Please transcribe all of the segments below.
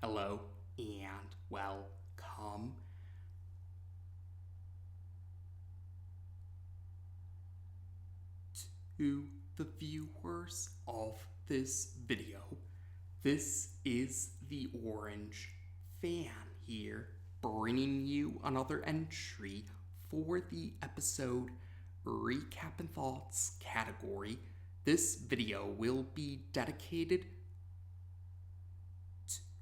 Hello and welcome to the viewers of this video. This is the Orange Fan here, bringing you another entry for the episode Recap and Thoughts category. This video will be dedicated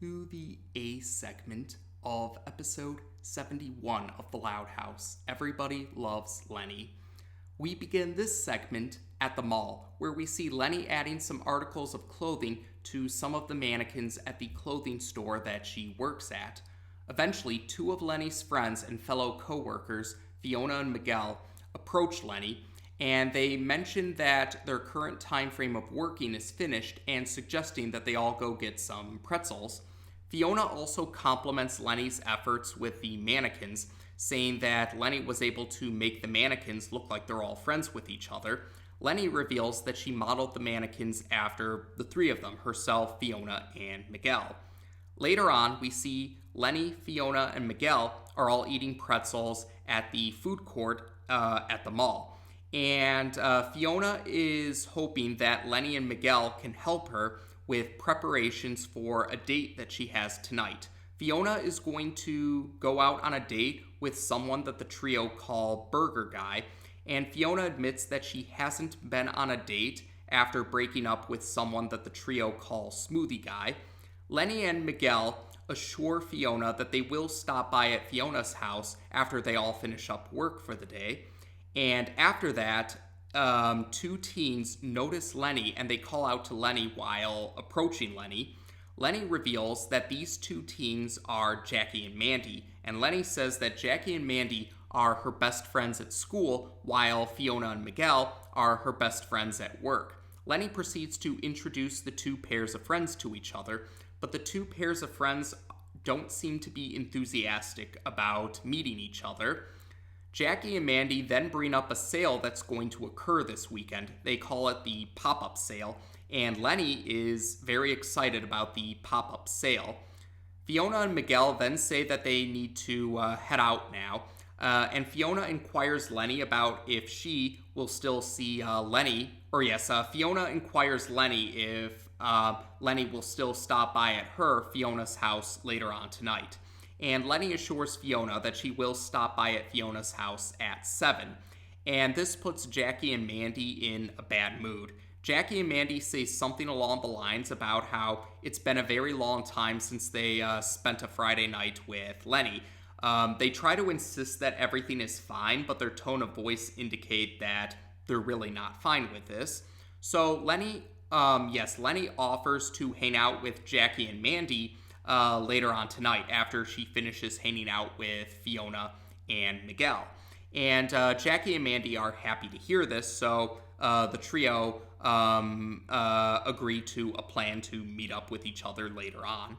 to the A segment of episode 71 of The Loud House, Everybody Loves Leni. We begin this segment at the mall, where we see Leni adding some articles of clothing to some of the mannequins at the clothing store that she works at. Eventually, two of Leni's friends and fellow co-workers, Fiona and Miguel, approach Leni, and they mention that their current time frame of working is finished and suggesting that they all go get some pretzels. Fiona also compliments Leni's efforts with the mannequins, saying that Leni was able to make the mannequins look like they're all friends with each other. Leni reveals that she modeled the mannequins after the three of them, herself, Fiona, and Miguel. Later on, we see Leni, Fiona, and Miguel are all eating pretzels at the food court at the mall. And Fiona is hoping that Leni and Miguel can help her with preparations for a date that she has tonight. Fiona is going to go out on a date with someone that the trio call Burger Guy, and Fiona admits that she hasn't been on a date after breaking up with someone that the trio call Smoothie Guy. Leni and Miguel assure Fiona that they will stop by at Fiona's house after they all finish up work for the day. And after that, two teens notice Leni and they call out to Leni while approaching Leni. Leni reveals that these two teens are Jackie and Mandee, and Leni says that Jackie and Mandee are her best friends at school, while Fiona and Miguel are her best friends at work. Leni proceeds to introduce the two pairs of friends to each other, but the two pairs of friends don't seem to be enthusiastic about meeting each other. Jackie and Mandee then bring up a sale that's going to occur this weekend. They call it the pop-up sale, and Leni is very excited about the pop-up sale. Fiona and Miguel then say that they need to head out now, and Fiona inquires Leni about if she will still see Fiona inquires Leni if Leni will still stop by at Fiona's house later on tonight. And Leni assures Fiona that she will stop by at Fiona's house at 7. And this puts Jackie and Mandee in a bad mood. Jackie and Mandee say something along the lines about how it's been a very long time since they spent a Friday night with Leni. They try to insist that everything is fine, but their tone of voice indicate that they're really not fine with this. So Leni offers to hang out with Jackie and Mandee later on tonight after she finishes hanging out with Fiona and Miguel. And Jackie and Mandee are happy to hear this, so the trio agree to a plan to meet up with each other later on.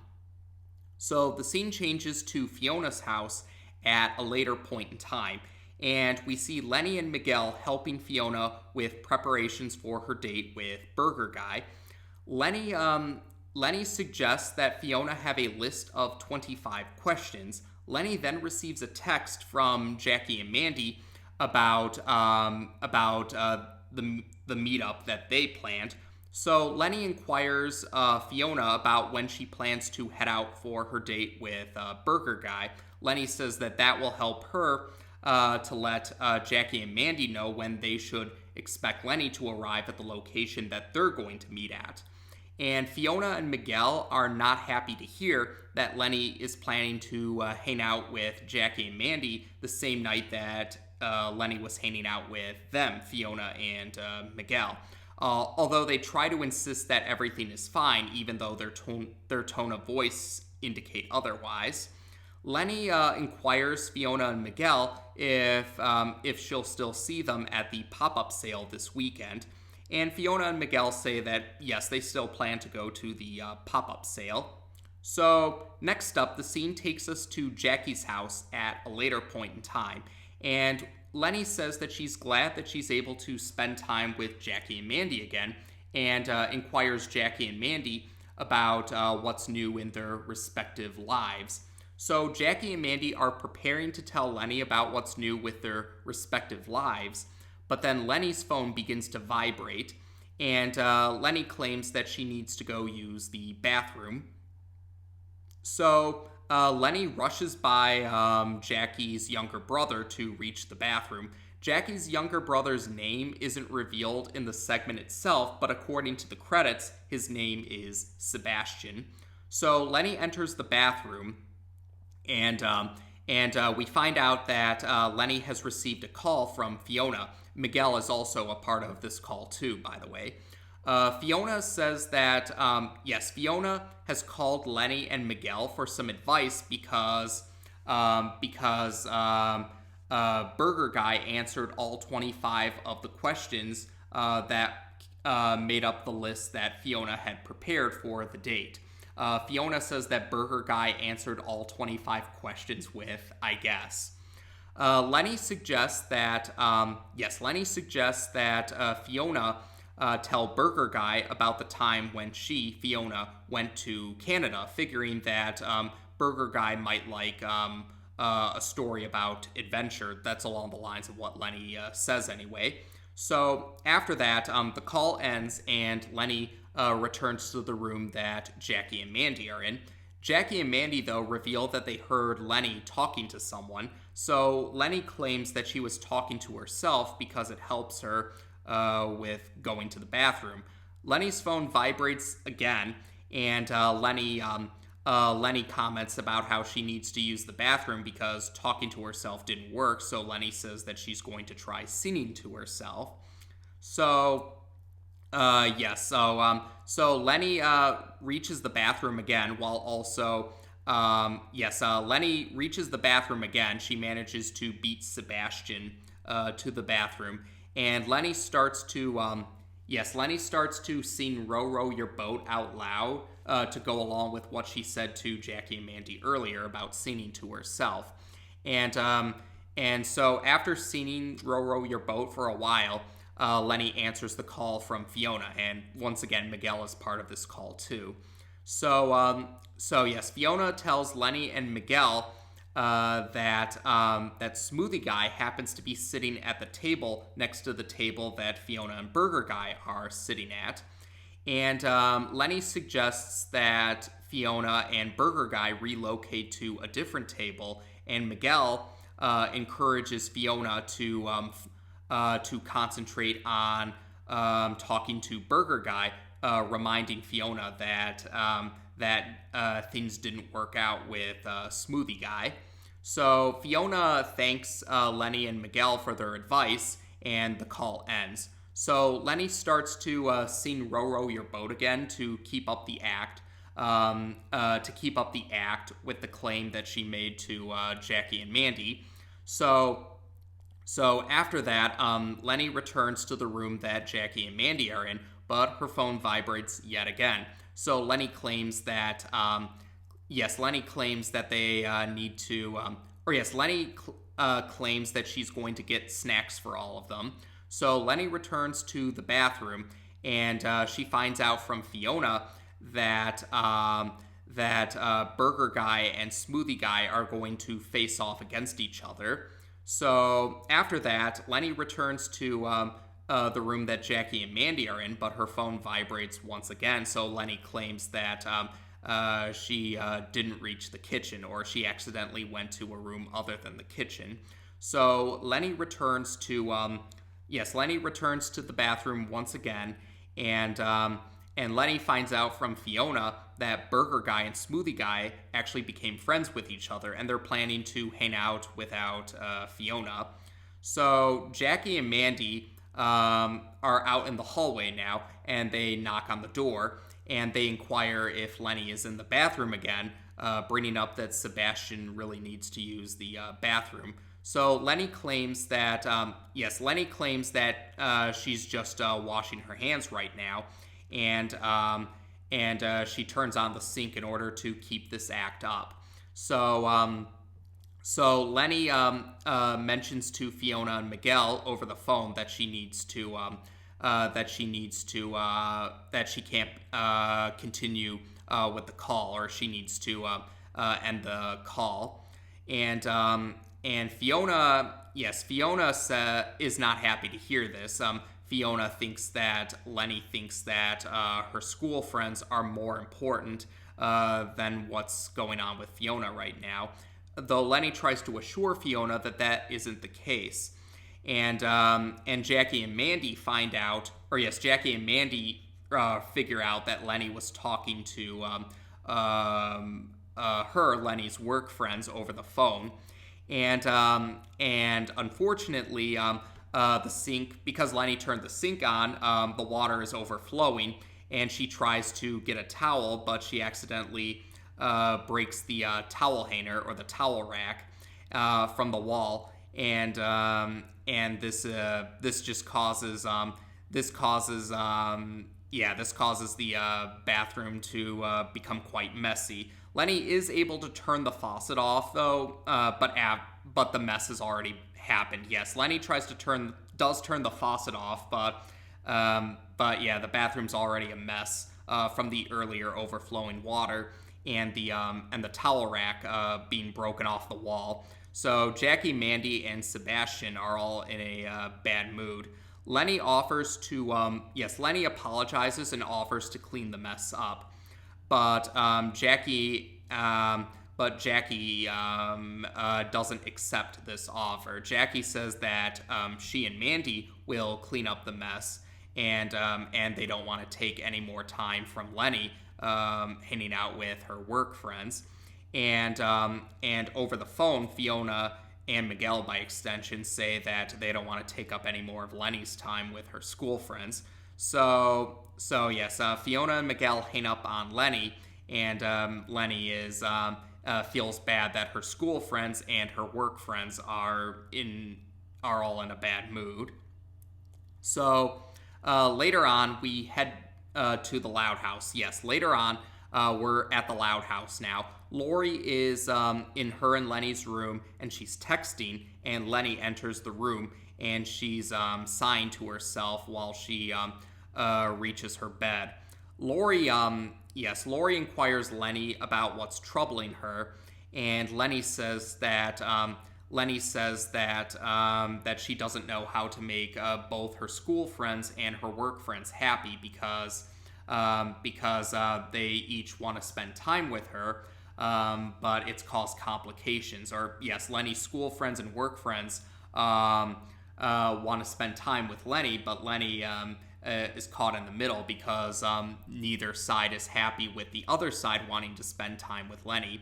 So the scene changes to Fiona's house at a later point in time, and we see Leni and Miguel helping Fiona with preparations for her date with Burger Guy. Leni suggests that Fiona have a list of 25 questions. Leni then receives a text from Jackie and Mandee about the meetup that they planned. So Leni inquires Fiona about when she plans to head out for her date with Burger Guy. Leni says that will help her to let Jackie and Mandee know when they should expect Leni to arrive at the location that they're going to meet at. And Fiona and Miguel are not happy to hear that Leni is planning to hang out with Jackie and Mandee the same night that Leni was hanging out with them, Fiona and Miguel. Although they try to insist that everything is fine, even though their tone of voice indicate otherwise. Leni inquires Fiona and Miguel if she'll still see them at the pop-up sale this weekend. And Fiona and Miguel say that, yes, they still plan to go to the pop-up sale. So next up, the scene takes us to Jackie's house at a later point in time. And Leni says that she's glad that she's able to spend time with Jackie and Mandee again, and inquires Jackie and Mandee about what's new in their respective lives. So Jackie and Mandee are preparing to tell Lenny about what's new with their respective lives, but then Lenny's phone begins to vibrate, and Lenny claims that she needs to go use the bathroom. So Lenny rushes by Jackie's younger brother to reach the bathroom. Jackie's younger brother's name isn't revealed in the segment itself, but according to the credits, his name is Sebastian. So Lenny enters the bathroom, and we find out that Lenny has received a call from Fiona. Miguel is also a part of this call too, by the way. Fiona says that, Fiona has called Lenny and Miguel for some advice because Burger Guy answered all 25 of the questions that made up the list that Fiona had prepared for the date. Fiona says that Burger Guy answered all 25 questions with, I guess. Lenny suggests that, Fiona tell Burger Guy about the time when Fiona, went to Canada, figuring that Burger Guy might like a story about adventure. That's along the lines of what Lenny says anyway. So after that, the call ends and Lenny returns to the room that Jackie and Mandee are in. Jackie and Mandee, though, reveal that they heard Lenny talking to someone, so Lenny claims that she was talking to herself because it helps her with going to the bathroom. Lenny's phone vibrates again, and Lenny comments about how she needs to use the bathroom because talking to herself didn't work, so Lenny says that she's going to try singing to herself. So Lenny reaches the bathroom again while also, Lenny reaches the bathroom again. She manages to beat Sebastian to the bathroom, and Lenny starts to sing "Row, Row Your Boat" out loud to go along with what she said to Jackie and Mandee earlier about singing to herself, and so after singing "Row, Row Your Boat" for a while, Lenny answers the call from Fiona, and once again, Miguel is part of this call too. So Fiona tells Lenny and Miguel that Smoothie Guy happens to be sitting at the table next to the table that Fiona and Burger Guy are sitting at, and Lenny suggests that Fiona and Burger Guy relocate to a different table, and Miguel encourages Fiona to concentrate on talking to Burger Guy, reminding Fiona that things didn't work out with Smoothie Guy. So Fiona thanks Lenny and Miguel for their advice, and the call ends. So Lenny starts to sing "Row, Row Your Boat" again to keep up the act. With the claim that she made to Jackie and Mandee. So after that, Lenny returns to the room that Jackie and Mandee are in, but her phone vibrates yet again. So Lenny claims that, claims that she's going to get snacks for all of them. So Lenny returns to the bathroom, and she finds out from Fiona that Burger Guy and Smoothie Guy are going to face off against each other. So after that, Lenny returns to the room that Jackie and Mandee are in, but her phone vibrates once again. So Lenny claims that she didn't reach the kitchen, or she accidentally went to a room other than the kitchen. So Lenny returns to the bathroom once again, and Lenny finds out from Fiona that Burger Guy and Smoothie Guy actually became friends with each other, and they're planning to hang out without Fiona. So Jackie and Mandee are out in the hallway now, and they knock on the door, and they inquire if Lenny is in the bathroom again, bringing up that Sebastian really needs to use the bathroom. So Lenny claims that, she's just washing her hands right now, and she turns on the sink in order to keep this act up. So Lenny mentions to Fiona and Miguel over the phone that she can't continue with the call, or she needs to end the call. And Fiona, yes, Fiona is not happy to hear this. Fiona thinks that Lenny thinks that her school friends are more important than what's going on with Fiona right now. Though Lenny tries to assure Fiona that that isn't the case. And Jackie and Mandee find out, or yes, Jackie and Mandee figure out that Lenny was talking to Lenny's work friends, over the phone. And unfortunately, the sink, because Lenny turned the sink on, the water is overflowing, and she tries to get a towel, but she accidentally breaks the towel hanger, or the towel rack, from the wall, and this just causes this causes the bathroom to become quite messy. Lenny is able to turn the faucet off, though, but the mess has already happened. Yes, Lenny does turn the faucet off, but yeah, the bathroom's already a mess from the earlier overflowing water and the towel rack being broken off the wall. So Jackie, Mandee, and Sebastian are all in a bad mood. Lenny Lenny apologizes and offers to clean the mess up. But Jackie doesn't accept this offer. Jackie says that she and Mandee will clean up the mess, and they don't want to take any more time from Lenny hanging out with her work friends. And over the phone, Fiona and Miguel, by extension, say that they don't want to take up any more of Lenny's time with her school friends. So yes, Fiona and Miguel hang up on Lenny, and Lenny feels bad that her school friends and her work friends are all in a bad mood. So later on, we head to the Loud House. Yes, later on, we're at the Loud House now. Lori is in her and Lenny's room, and she's texting, and Lenny enters the room, and she's sighing to herself while she reaches her bed. Lori inquires Lenny about what's troubling her, and Lenny says that she doesn't know how to make both her school friends and her work friends happy because they each want to spend time with her, but it's caused complications. Or yes, Lenny's school friends and work friends want to spend time with Lenny, but Lenny is caught in the middle because neither side is happy with the other side wanting to spend time with Lenny.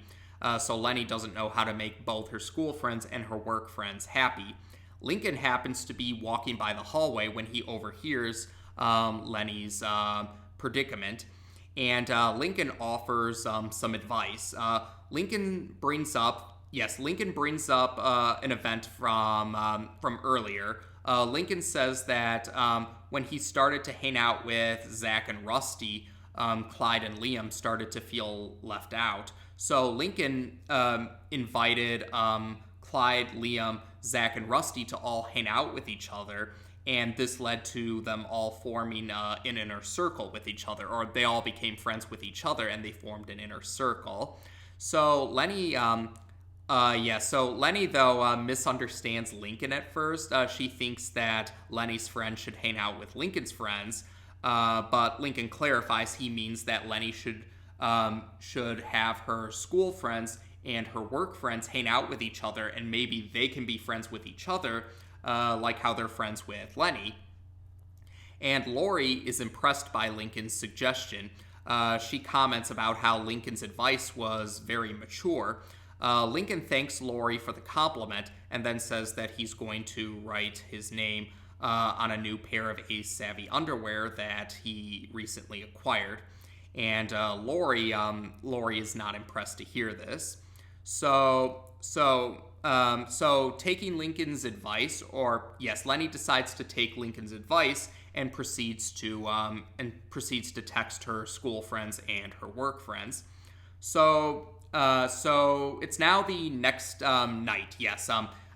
So Lenny doesn't know how to make both her school friends and her work friends happy. Lincoln happens to be walking by the hallway when he overhears Lenny's predicament, and Lincoln offers some advice. Lincoln brings up an event from earlier. Lincoln says that when he started to hang out with Zach and Rusty, Clyde and Liam started to feel left out. So Lincoln invited Clyde, Liam, Zach, and Rusty to all hang out with each other, and this led to them all forming an inner circle with each other, or they all became friends with each other, and they formed an inner circle. So Lenny, though misunderstands Lincoln at first. She thinks that Lenny's friends should hang out with Lincoln's friends, but Lincoln clarifies he means that Lenny should have her school friends and her work friends hang out with each other, and maybe they can be friends with each other, like how they're friends with Lenny. And Lori is impressed by Lincoln's suggestion. She comments about how Lincoln's advice was very mature. Lincoln thanks Lori for the compliment and then says that he's going to write his name on a new pair of Ace Savvy underwear that he recently acquired. And Lori is not impressed to hear this. So taking Lincoln's advice, or yes, Lenny decides to take Lincoln's advice and proceeds to text her school friends and her work friends. So it's now the next night. Yes,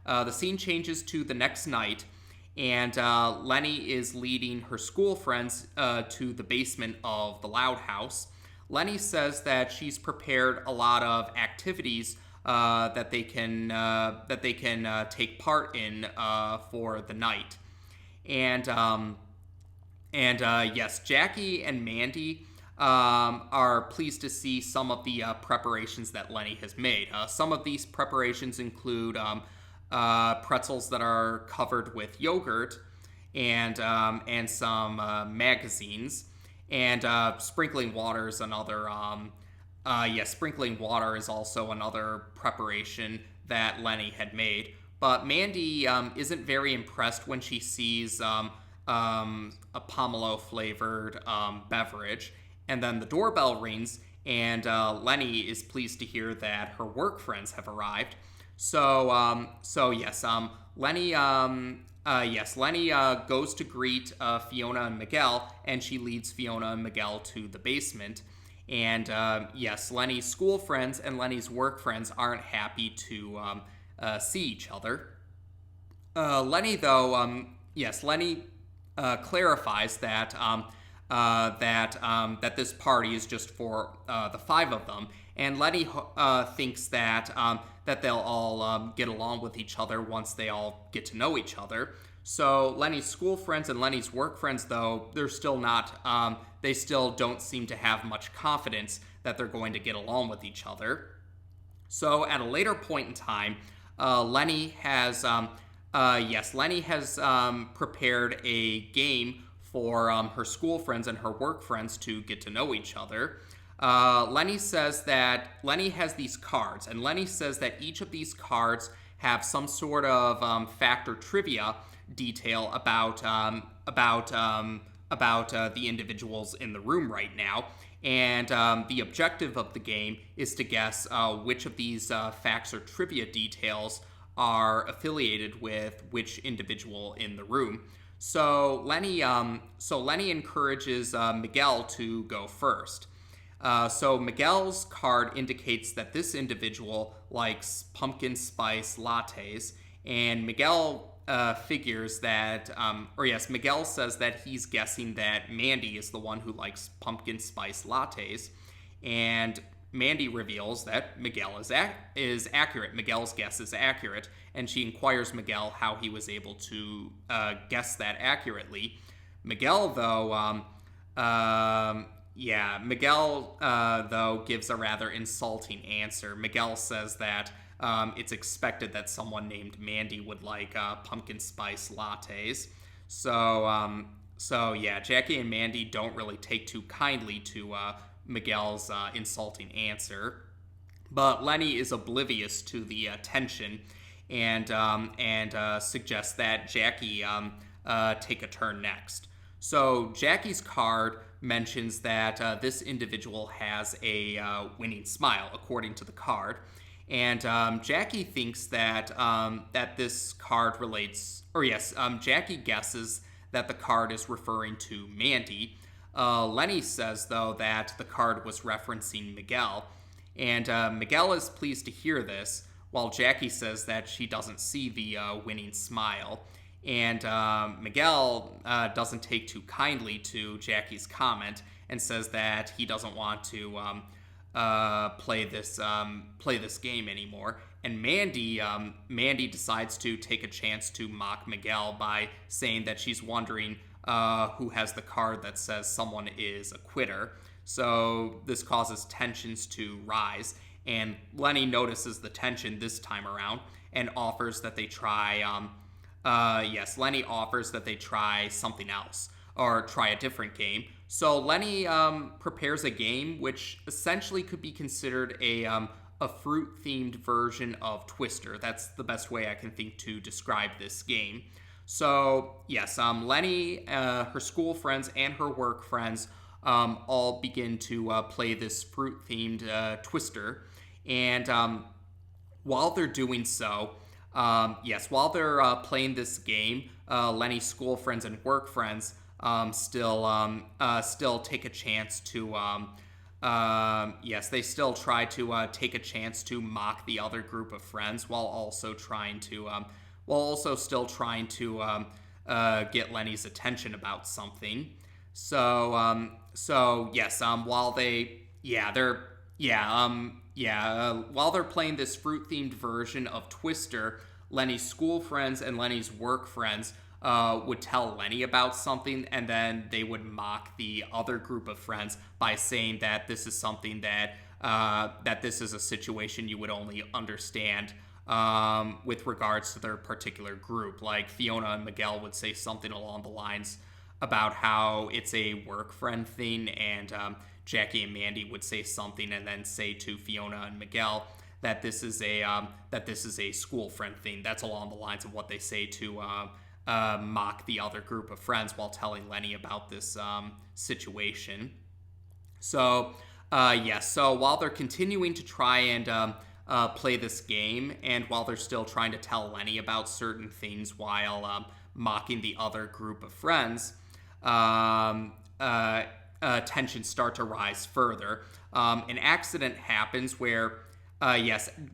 the scene changes to the next night, and Lenny is leading her school friends to the basement of the Loud House. Lenny says that she's prepared a lot of activities that they can take part in for the night. And yes, Jackie and Mandee are pleased to see some of the preparations that Lenny has made. Some of these preparations include pretzels that are covered with yogurt and some magazines, and sprinkling water is another. Sprinkling water is also another preparation that Lenny had made. But Mandee isn't very impressed when she sees a pomelo flavored beverage. And then the doorbell rings, and Lenny is pleased to hear that her work friends have arrived. Lenny goes to greet Fiona and Miguel, and she leads Fiona and Miguel to the basement. And Lenny's school friends and Lenny's work friends aren't happy to see each other. Lenny clarifies that that this party is just for the five of them, and Lenny thinks that that they'll all get along with each other once they all get to know each other. So Lenny's school friends and Lenny's work friends, though, they're still not. They still don't seem to have much confidence that they're going to get along with each other. So at a later point in time, Lenny has prepared a game for her school friends and her work friends to get to know each other. Lenny says that Lenny has these cards, and Lenny says that each of these cards have some sort of fact or trivia detail about the individuals in the room right now. And the objective of the game is to guess which of these facts or trivia details are affiliated with which individual in the room. So Lenny encourages Miguel to go first. So Miguel's card indicates that this individual likes pumpkin spice lattes, and Miguel Miguel says that he's guessing that Mandee is the one who likes pumpkin spice lattes, and Mandee reveals that Miguel is accurate. Miguel's guess is accurate, and she inquires Miguel how he was able to guess that accurately. Miguel, though, gives a rather insulting answer. Miguel says that it's expected that someone named Mandee would like pumpkin spice lattes. So Jackie and Mandee don't really take too kindly to Miguel's insulting answer. But Lenny is oblivious to the tension and suggests that Jackie take a turn next. So Jackie's card mentions that this individual has a winning smile, according to the card. And Jackie thinks that this card relates, Jackie guesses that the card is referring to Mandee. Lenny says, though, that the card was referencing Miguel. And Miguel is pleased to hear this, while Jackie says that she doesn't see the winning smile. And Miguel doesn't take too kindly to Jackie's comment and says that he doesn't want to play this game anymore. And Mandee decides to take a chance to mock Miguel by saying that she's wondering who has the card that says someone is a quitter. So this causes tensions to rise, and Lenny notices the tension this time around and offers that they try. Lenny offers that they try something else or try a different game. So Lenny prepares a game which essentially could be considered a fruit-themed version of Twister. That's the best way I can think to describe this game. So yes, Lenny, her school friends, and her work friends all begin to play this fruit-themed Twister. And while they're doing so, while they're playing this game, Lenny's school friends and work friends still take a chance to they still try to take a chance to mock the other group of friends while also still trying to get Lenny's attention about something. While yeah, they're while they're playing this fruit themed version of Twister, Lenny's school friends and Lenny's work friends would tell Lenny about something, and then they would mock the other group of friends by saying that this is something that this is a situation you would only understand with regards to their particular group. Like Fiona and Miguel would say something along the lines about how it's a work friend thing, and Jackie and Mandee would say something and then say to Fiona and Miguel that this is a school friend thing. That's along the lines of what they say to mock the other group of friends while telling Lenny about this situation. So so while they're continuing to try and play this game, and while they're still trying to tell Lenny about certain things while mocking the other group of friends, tensions start to rise further. An accident happens where,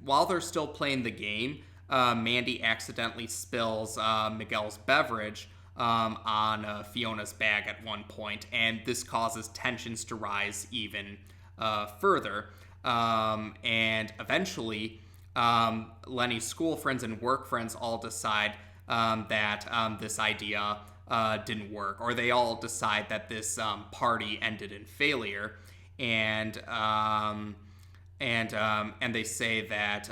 while they're still playing the game, Mandee accidentally spills Miguel's beverage on Fiona's bag at one point, and this causes tensions to rise even further. And eventually, Lenny's school friends and work friends all decide that this idea didn't work, or they all decide that this party ended in failure, and they say that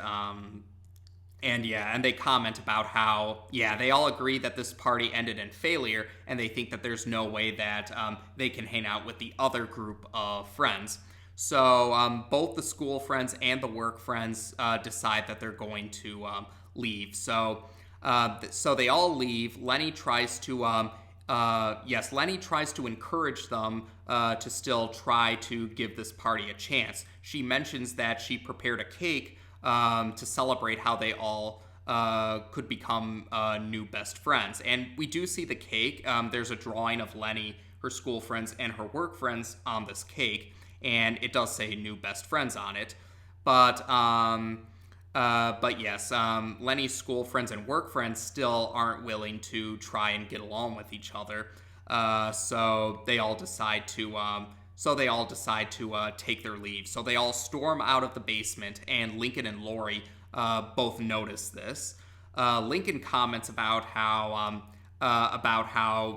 and they comment about how they all agree that this party ended in failure, and they think that there's no way that they can hang out with the other group of friends. So both the school friends and the work friends decide that they're going to leave. So they all leave. Lenny tries to encourage them to still try to give this party a chance. She mentions that she prepared a cake to celebrate how they all could become new best friends. And we do see the cake. There's a drawing of Lenny, her school friends, and her work friends on this cake, and it does say new best friends on it. But yes, Lenny's school friends and work friends still aren't willing to try and get along with each other. So they all decide to take their leave. So they all storm out of the basement, and Lincoln and Lori both notice this. Lincoln comments about how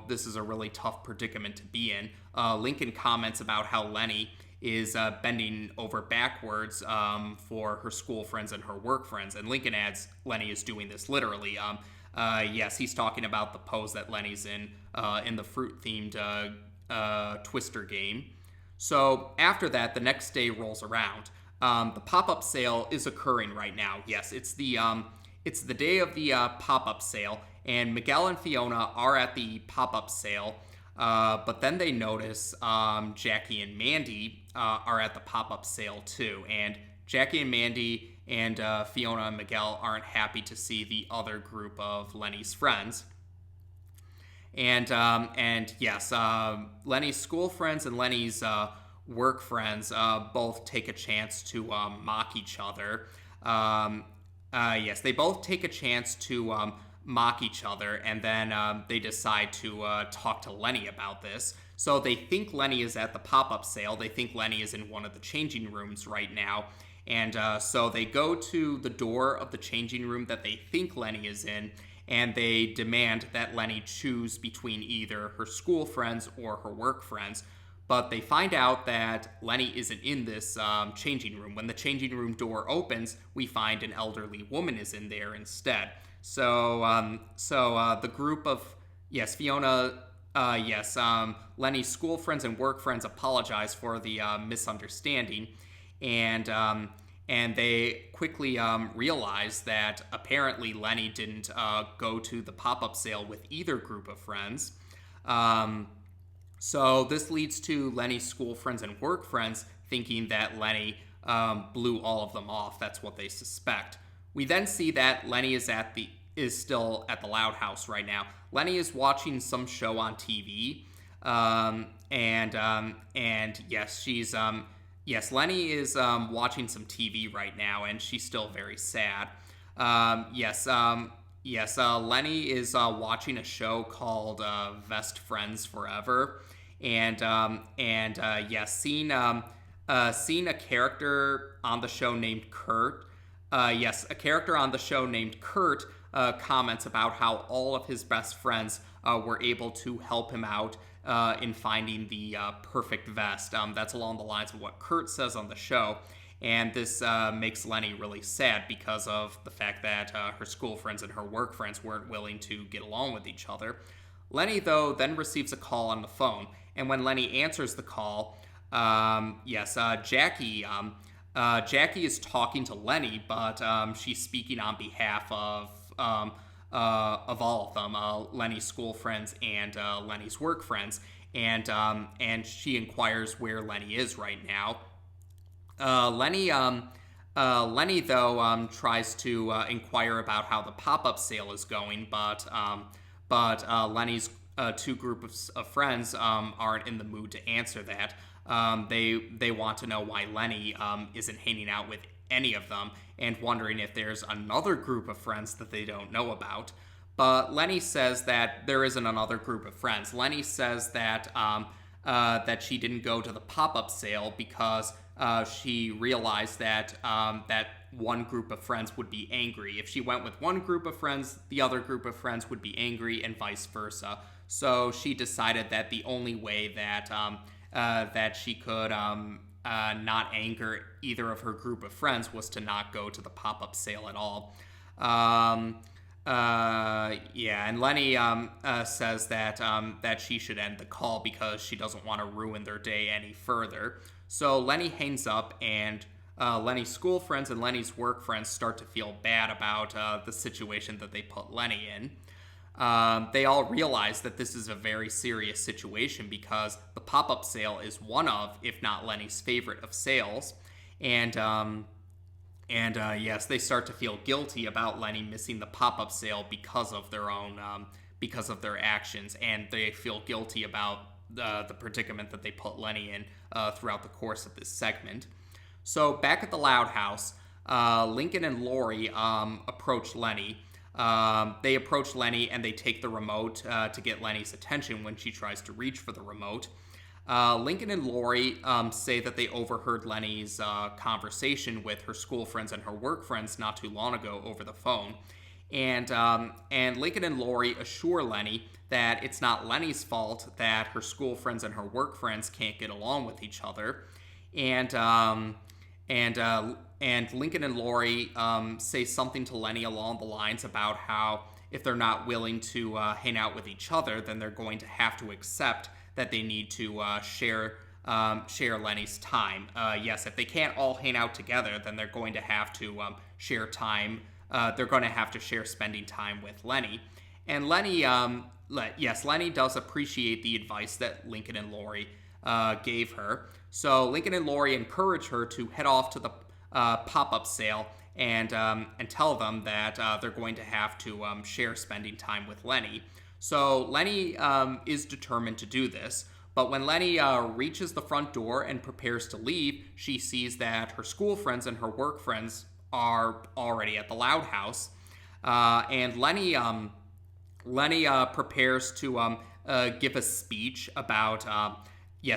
this is a really tough predicament to be in. Lincoln comments about how Lenny is bending over backwards for her school friends and her work friends. And Lincoln adds Lenny is doing this literally. Yes, he's talking about the pose that Lenny's in the fruit-themed Twister game. So after that, the next day rolls around. The pop-up sale is occurring right now. Yes, it's the day of the pop-up sale, and Miguel and Fiona are at the pop-up sale. But then they notice Jackie and Mandee are at the pop-up sale too. And Jackie and Mandee and Fiona and Miguel aren't happy to see the other group of Lenny's friends. And yes, Lenny's school friends and Lenny's work friends both take a chance to mock each other. Yes, they both take a chance to mock each other, and then they decide to talk to Lenny about this. So they think Lenny is at the pop-up sale. They think Lenny is in one of the changing rooms right now. And so they go to the door of the changing room that they think Lenny is in, and they demand that Lenny choose between either her school friends or her work friends. But they find out that Lenny isn't in this changing room. When the changing room door opens, we find an elderly woman is in there instead. So the group of, Fiona, Lenny's school friends and work friends apologize for the misunderstanding, and they quickly realize that apparently Lenny didn't go to the pop-up sale with either group of friends. So this leads to Lenny's school friends and work friends thinking that Lenny blew all of them off. That's what they suspect. We then see that Lenny is still at the Loud House right now. Lenny is watching some show on TV, Lenny is watching some TV right now, and she's still very sad. Lenny is watching a show called Best Friends Forever, seeing seen a character on the show named Kurt. A character on the show named Kurt comments about how all of his best friends were able to help him out in finding the perfect vest. That's along the lines of what Kurt says on the show. And this makes Leni really sad because of the fact that her school friends and her work friends weren't willing to get along with each other. Leni, though, then receives a call on the phone. And when Leni answers the call, Jackie is talking to Leni, but she's speaking on behalf of all of them, Leni's school friends and Leni's work friends, and she inquires where Leni is right now. Leni though tries to inquire about how the pop-up sale is going, but Leni's two groups of friends aren't in the mood to answer that. They want to know why Leni isn't hanging out with any of them, and wondering if there's another group of friends that they don't know about. But Leni says that there isn't another group of friends. Leni says that that she didn't go to the pop-up sale because she realized that that one group of friends would be angry. If she went with one group of friends, the other group of friends would be angry, and vice versa. So she decided that the only way that that she could not anger either of her group of friends was to not go to the pop-up sale at all. And Leni says that she should end the call because she doesn't want to ruin their day any further. So Leni hangs up, and Leni's school friends and Leni's work friends start to feel bad about the situation that they put Leni in. They all realize that this is a very serious situation because the pop-up sale is one of, if not Leni's favorite of sales. And yes, they start to feel guilty about Leni missing the pop-up sale because of their own, because of their actions. And they feel guilty about the predicament that they put Leni in throughout the course of this segment. So back at the Loud House, Lincoln and Lori approach Leni. They approach Leni and they take the remote to get Leni's attention when she tries to reach for the remote. Lincoln and Lori say that they overheard Leni's conversation with her school friends and her work friends not too long ago over the phone. And Lincoln and Lori assure Leni that it's not Leni's fault that her school friends and her work friends can't get along with each other. And Lincoln and Lori say something to Leni along the lines about how if they're not willing to hang out with each other, then they're going to have to accept that they need to share Leni's time. Yes, if they can't all hang out together, then they're going to have to share time. They're going to have to share spending time with Leni. And Leni does appreciate the advice that Lincoln and Lori gave her. So Lincoln and Lori encourage her to head off to the pop-up sale and tell them that they're going to have to share spending time with Leni. So Leni is determined to do this, but when Leni reaches the front door and prepares to leave, she sees that her school friends and her work friends are already at the Loud House, and Leni prepares to give a speech about.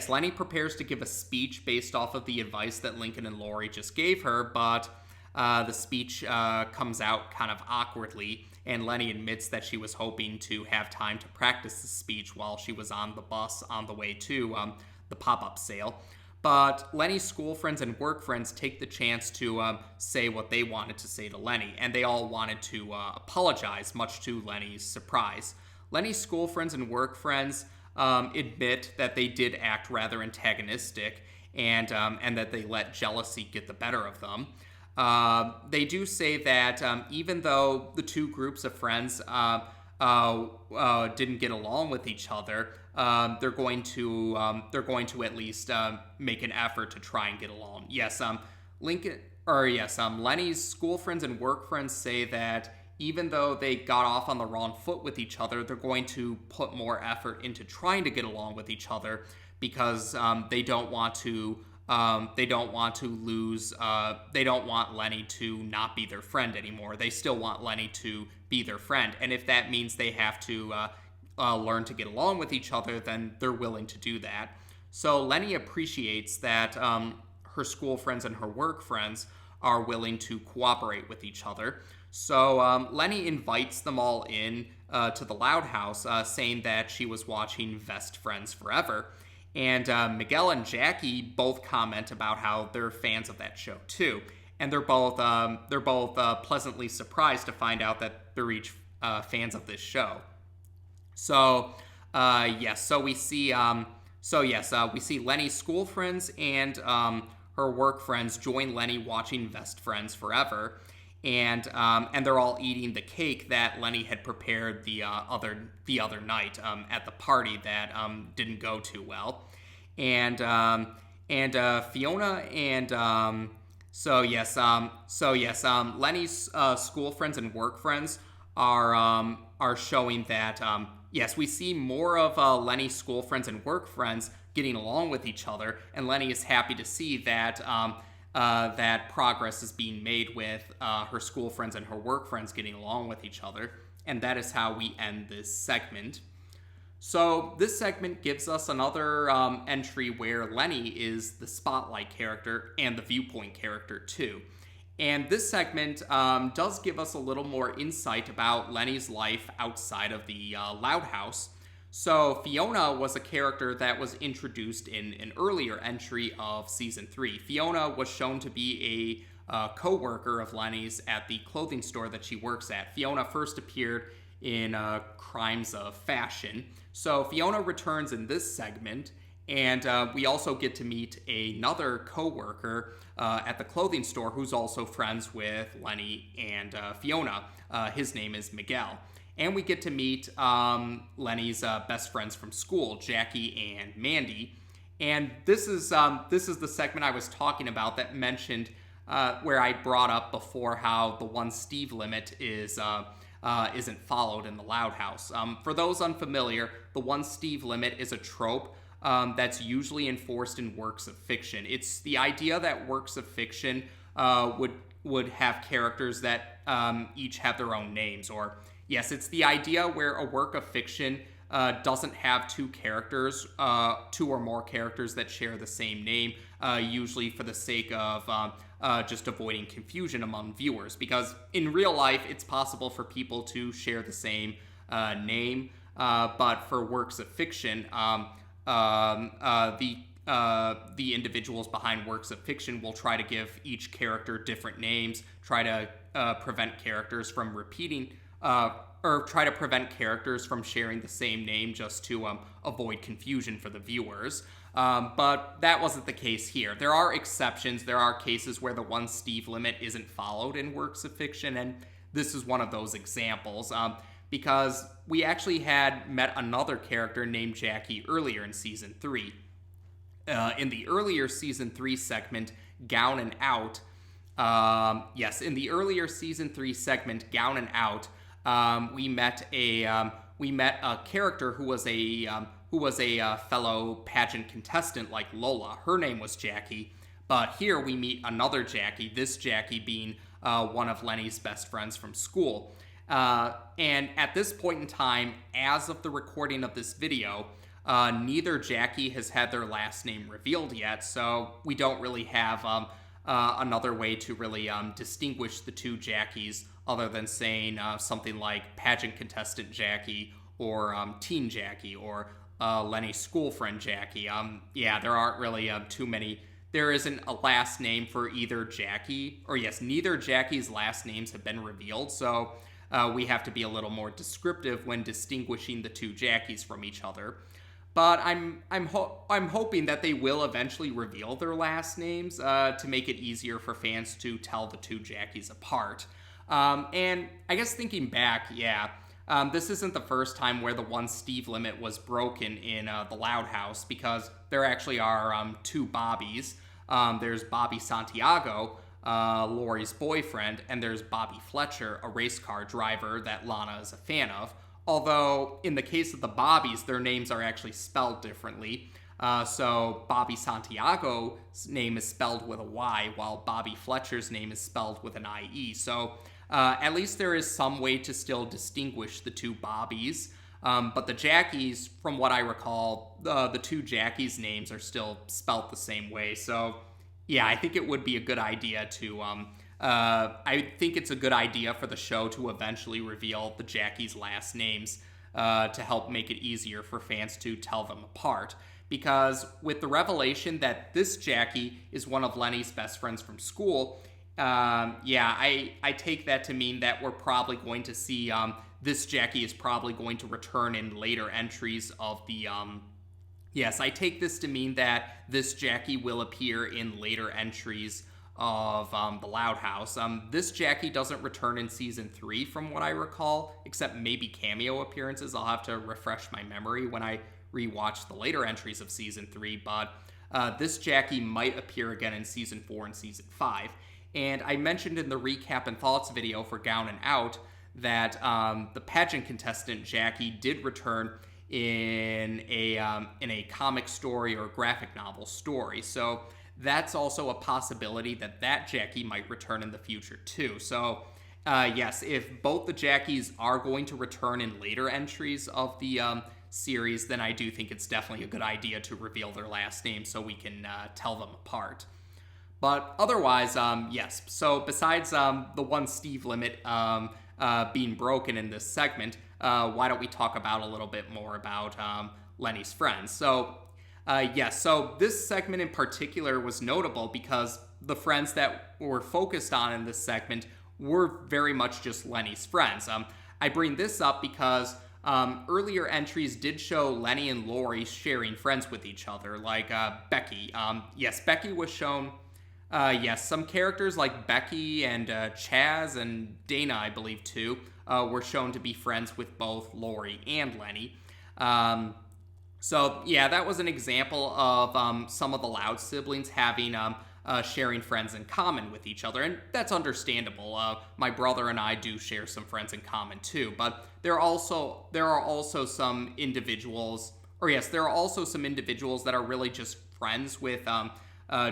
Leni prepares to give a speech based off of the advice that Lincoln and Lori just gave her, but the speech comes out kind of awkwardly, and Leni admits that she was hoping to have time to practice the speech while she was on the bus on the way to the pop-up sale. But Leni's school friends and work friends take the chance to say what they wanted to say to Leni, and they all wanted to apologize, much to Leni's surprise. Leni's school friends and work friends admit that they did act rather antagonistic and that they let jealousy get the better of them. They do say that even though the two groups of friends didn't get along with each other, they're going to at least make an effort to try and get along. Leni's school friends and work friends say that even though they got off on the wrong foot with each other, they're going to put more effort into trying to get along with each other because they don't want to lose. They don't want Leni to not be their friend anymore. They still want Leni to be their friend, and if that means they have to learn to get along with each other, then they're willing to do that. So Leni appreciates that her school friends and her work friends are willing to cooperate with each other. So Leni invites them all in to the Loud House, saying that she was watching Best Friends Forever. And Miguel and Jackie both comment about how they're fans of that show too, and they're both pleasantly surprised to find out that they're each fans of this show. So we see Leni's school friends and her work friends join Leni watching Best Friends Forever, and they're all eating the cake that Leni had prepared the other night at the party that didn't go too well, and Fiona and Leni's school friends and work friends are showing that we see more of Leni's school friends and work friends getting along with each other, and Leni is happy to see that that progress is being made with her school friends and her work friends getting along with each other, and that is how we end this segment. So this segment gives us another entry where Leni is the spotlight character and the viewpoint character too. And this segment does give us a little more insight about Leni's life outside of the Loud House. So Fiona was a character that was introduced in an earlier entry of Season 3. Fiona was shown to be a co-worker of Leni's at the clothing store that she works at. Fiona first appeared in Crimes of Fashion. So Fiona returns in this segment, and we also get to meet another co-worker at the clothing store who's also friends with Leni and Fiona. His name is Miguel. And we get to meet Leni's best friends from school, Jackie and Mandee. And this is the segment I was talking about that mentioned where I brought up before how the one Steve limit isn't followed in the Loud House. For those unfamiliar, the one Steve limit is a trope that's usually enforced in works of fiction. It's the idea that works of fiction would have characters that each have their own names. Or yes, it's the idea where a work of fiction doesn't have two or more characters that share the same name, usually for the sake of just avoiding confusion among viewers. Because in real life, it's possible for people to share the same name, but for works of fiction, the individuals behind works of fiction will try to give each character different names, try to prevent characters from repeating, or try to prevent characters from sharing the same name just to avoid confusion for the viewers. But that wasn't the case here. There are exceptions. There are cases where the one Steve limit isn't followed in works of fiction, and this is one of those examples. Because we actually had met another character named Jackie earlier in Season 3. In the earlier Season 3 segment, Gown and Out, in the earlier Season 3 segment, Gown and Out, we met a character who was a fellow pageant contestant like Lola. Her name was Jackie, but here we meet another Jackie, this Jackie being one of Leni's best friends from school. And at this point in time, as of the recording of this video, neither Jackie has had their last name revealed yet, so we don't really have another way to really distinguish the two Jackies other than saying something like pageant contestant Jackie or teen Jackie or Leni's school friend Jackie. There aren't really too many. There isn't a last name for either Jackie, or yes, neither Jackie's last names have been revealed, so we have to be a little more descriptive when distinguishing the two Jackies from each other. But I'm hoping that they will eventually reveal their last names to make it easier for fans to tell the two Jackies apart. And I guess thinking back, this isn't the first time where the one Steve limit was broken in the Loud House, because there actually are two Bobbies. There's Bobby Santiago, Lori's boyfriend, and there's Bobby Fletcher, a race car driver that Lana is a fan of. Although, in the case of the Bobbies, their names are actually spelled differently. So Bobby Santiago's name is spelled with a Y, while Bobby Fletcher's name is spelled with an IE. So at least there is some way to still distinguish the two Bobbies. But the Jackies, from what I recall, the two Jackies' names are still spelt the same way. So Yeah, I think it would be a good idea to. I think it's a good idea for the show to eventually reveal the Jackies' last names to help make it easier for fans to tell them apart. Because with the revelation that this Jackie is one of Lenny's best friends from school, yeah, I take that to mean that we're probably going to see this Jackie is probably going to return in later entries of the Yes, I take this to mean that this Jackie will appear in later entries of the Loud House. This Jackie doesn't return in season 3 from what I recall, except maybe cameo appearances. I'll have to refresh my memory when I rewatch the later entries of season 3, but this Jackie might appear again in season 4 and season 5. And I mentioned in the recap and thoughts video for Gown and Out that the pageant contestant Jackie did return in a comic story or graphic novel story. So that's also a possibility that Jackie might return in the future too. So yes, if both the Jackies are going to return in later entries of the series, then I do think it's definitely a good idea to reveal their last name so we can tell them apart. But otherwise, yes. So besides the one Steve limit being broken in this segment, why don't we talk about a little bit more about Lenny's friends? So, yes, so this segment in particular was notable because the friends that were focused on in this segment were very much just Lenny's friends. I bring this up because earlier entries did show Lenny and Lori sharing friends with each other, like Becky. Yes, Becky was shown. Yes, some characters like Becky and Chaz and Dana, I believe too, were shown to be friends with both Lori and Lenny. So yeah, that was an example of some of the Loud siblings having sharing friends in common with each other, and that's understandable. My brother and I do share some friends in common too, but there are also some individuals, or yes, there are also some individuals that are really just friends with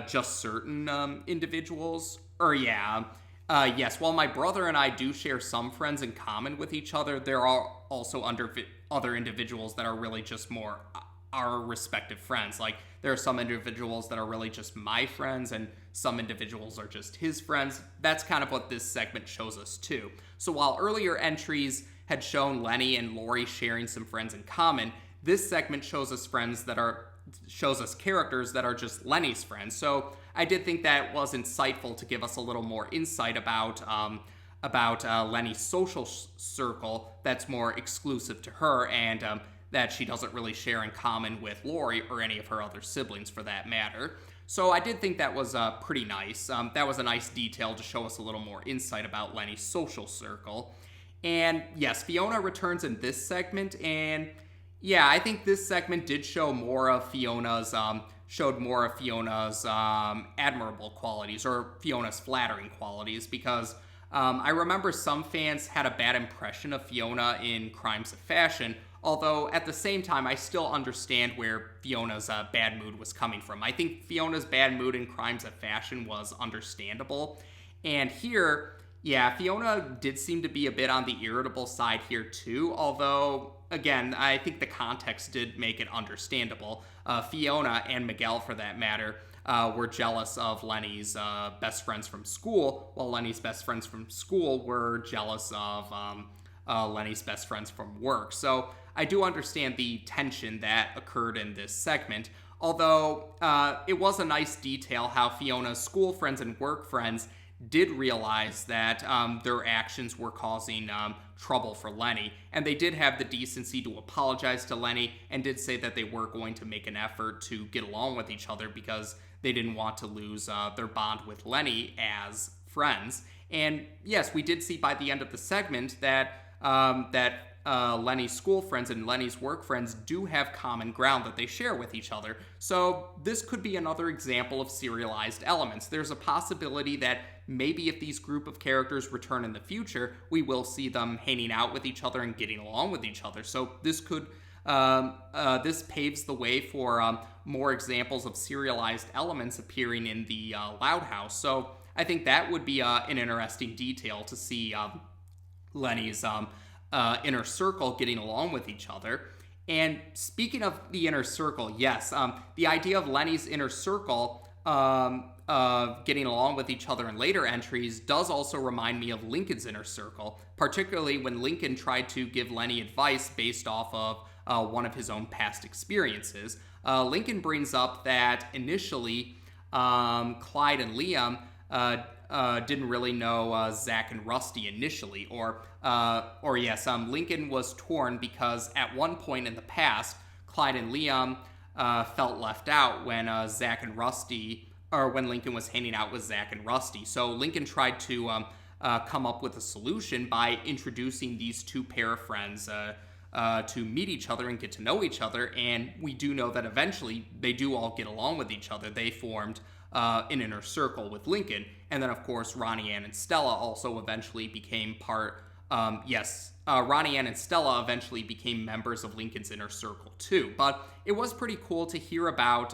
just certain individuals. Or yeah, yes, while my brother and I do share some friends in common with each other, there are also other individuals that are really just more our respective friends. Like, there are some individuals that are really just my friends, and some individuals are just his friends. That's kind of what this segment shows us too. So while earlier entries had shown Lenny and Lori sharing some friends in common, this segment shows us characters that are just Lenny's friends. So I did think that was insightful to give us a little more insight about Lenny's social circle that's more exclusive to her, and that she doesn't really share in common with Lori or any of her other siblings for that matter. So I did think that was pretty nice. That was a nice detail to show us a little more insight about Lenny's social circle. And yes, Fiona returns in this segment, and yeah, I think this segment did show more of Fiona's admirable qualities, or Fiona's flattering qualities, because I remember some fans had a bad impression of Fiona in Crimes of Fashion, although at the same time I still understand where Fiona's bad mood was coming from. I think Fiona's bad mood in Crimes of Fashion was understandable, and here, yeah, Fiona did seem to be a bit on the irritable side here too, although again, I think the context did make it understandable. Fiona and Miguel, for that matter, were jealous of Lenny's best friends from school, while Lenny's best friends from school were jealous of Lenny's best friends from work. So I do understand the tension that occurred in this segment, although it was a nice detail how Fiona's school friends and work friends did realize that their actions were causing trouble for Lenny, and they did have the decency to apologize to Lenny and did say that they were going to make an effort to get along with each other because they didn't want to lose their bond with Lenny as friends. And yes, we did see by the end of the segment that Lenny's school friends and Lenny's work friends do have common ground that they share with each other. So this could be another example of serialized elements. There's a possibility that maybe if these group of characters return in the future, we will see them hanging out with each other and getting along with each other. So this could this paves the way for more examples of serialized elements appearing in the Loud House. So I think that would be an interesting detail to see Lenny's inner circle getting along with each other. And speaking of the inner circle, yes, the idea of Lenny's inner circle getting along with each other in later entries does also remind me of Lincoln's inner circle, particularly when Lincoln tried to give Lenny advice based off of one of his own past experiences. Lincoln brings up that initially Clyde and Liam didn't really know Zach and Rusty initially, or yes, Lincoln was torn because at one point in the past, Clyde and Liam felt left out when Zach and Rusty, or when Lincoln was hanging out with Zach and Rusty. So Lincoln tried to come up with a solution by introducing these two pair of friends to meet each other and get to know each other. And we do know that eventually they do all get along with each other. They formed an inner circle with Lincoln. And then, of course, Ronnie Ann and Stella also eventually became Ronnie Ann and Stella eventually became members of Lincoln's inner circle too. But it was pretty cool to hear about.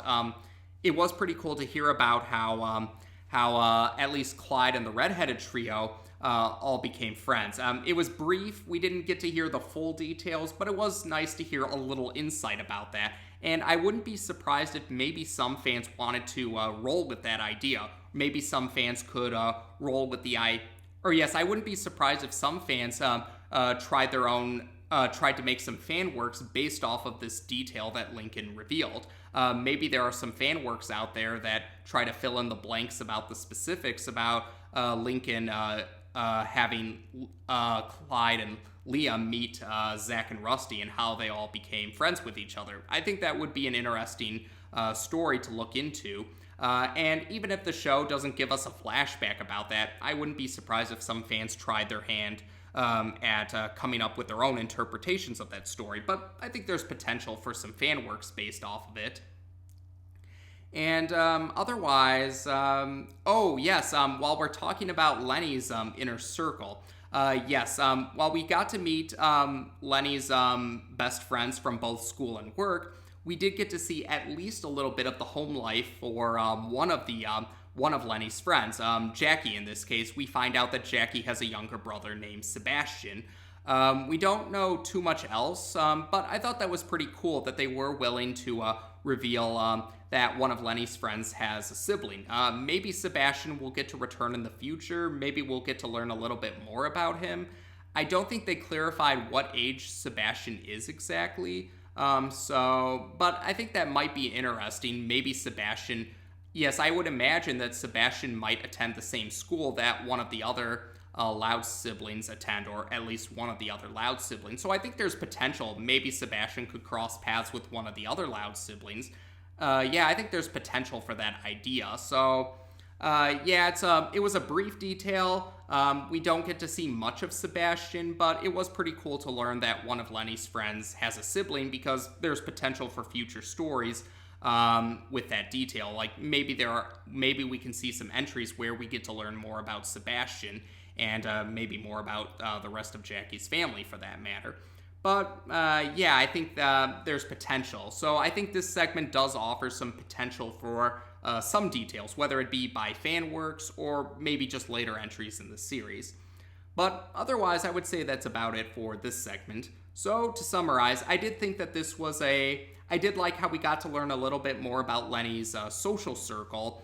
How at least Clyde and the redheaded trio all became friends. It was brief. We didn't get to hear the full details, but it was nice to hear a little insight about that. And I wouldn't be surprised if maybe some fans wanted to roll with that idea. Maybe some fans could roll with the idea. Or yes, I wouldn't be surprised if some fans tried to make some fan works based off of this detail that Lincoln revealed. Maybe there are some fan works out there that try to fill in the blanks about the specifics about Lincoln having Clyde and Liam meet Zach and Rusty and how they all became friends with each other. I think that would be an interesting story to look into. And even if the show doesn't give us a flashback about that, I wouldn't be surprised if some fans tried their hand at coming up with their own interpretations of that story. But I think there's potential for some fan works based off of it. And otherwise, while we're talking about Lenny's inner circle, while we got to meet Lenny's best friends from both school and work, we did get to see at least a little bit of the home life for one of Lenny's friends, Jackie in this case. We find out that Jackie has a younger brother named Sebastian. We don't know too much else, but I thought that was pretty cool that they were willing to reveal that one of Lenny's friends has a sibling. Maybe Sebastian will get to return in the future. Maybe we'll get to learn a little bit more about him. I don't think they clarified what age Sebastian is exactly. But I think that might be interesting. Maybe Sebastian, yes, I would imagine that Sebastian might attend the same school that one of the other Loud siblings attend, or at least one of the other Loud siblings. So I think there's potential. Maybe Sebastian could cross paths with one of the other Loud siblings. I think there's potential for that idea. So, it was a brief detail. We don't get to see much of Sebastian, but it was pretty cool to learn that one of Lenny's friends has a sibling, because there's potential for future stories with that detail. Like maybe we can see some entries where we get to learn more about Sebastian and maybe more about the rest of Jackie's family for that matter. But I think there's potential. So I think this segment does offer some potential for some details, whether it be by fan works or maybe just later entries in the series. But otherwise, I would say that's about it for this segment. So to summarize, I did think that I did like how we got to learn a little bit more about Lenny's social circle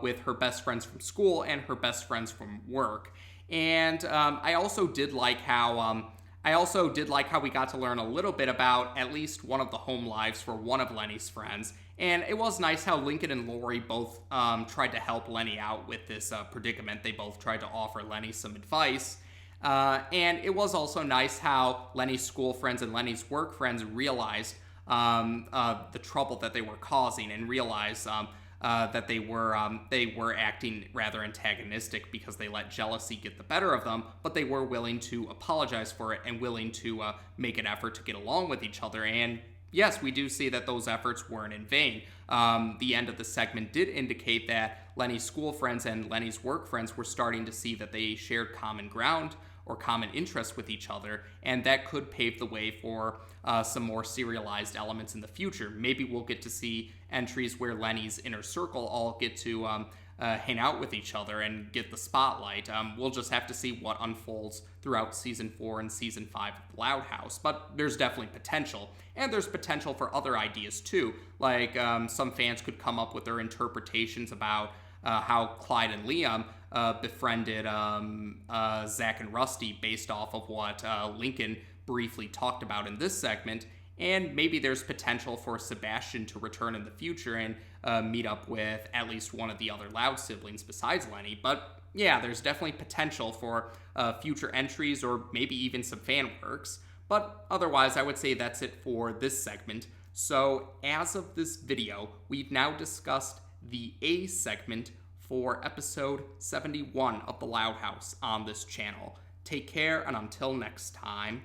with her best friends from school and her best friends from work. And I also did like how we got to learn a little bit about at least one of the home lives for one of Lenny's friends. And it was nice how Lincoln and Lori both tried to help Lenny out with this predicament. They both tried to offer Lenny some advice. And it was also nice how Lenny's school friends and Lenny's work friends realized the trouble that they were causing, and realized that they were acting rather antagonistic because they let jealousy get the better of them, but they were willing to apologize for it and willing to make an effort to get along with each other. And yes, we do see that those efforts weren't in vain. The end of the segment did indicate that Lenny's school friends and Lenny's work friends were starting to see that they shared common ground or common interests with each other, and that could pave the way for some more serialized elements in the future. Maybe we'll get to see entries where Lenny's inner circle all get to hang out with each other and get the spotlight. We'll just have to see what unfolds throughout Season 4 and Season 5 of The Loud House, but there's definitely potential. And there's potential for other ideas too, like some fans could come up with their interpretations about how Clyde and Liam befriended Zach and Rusty based off of what Lincoln briefly talked about in this segment. And maybe there's potential for Sebastian to return in the future and meet up with at least one of the other Loud siblings besides Lenny. But yeah, there's definitely potential for future entries or maybe even some fan works. But otherwise, I would say that's it for this segment. So as of this video, we've now discussed the A segment for episode 71 of The Loud House on this channel. Take care, and until next time,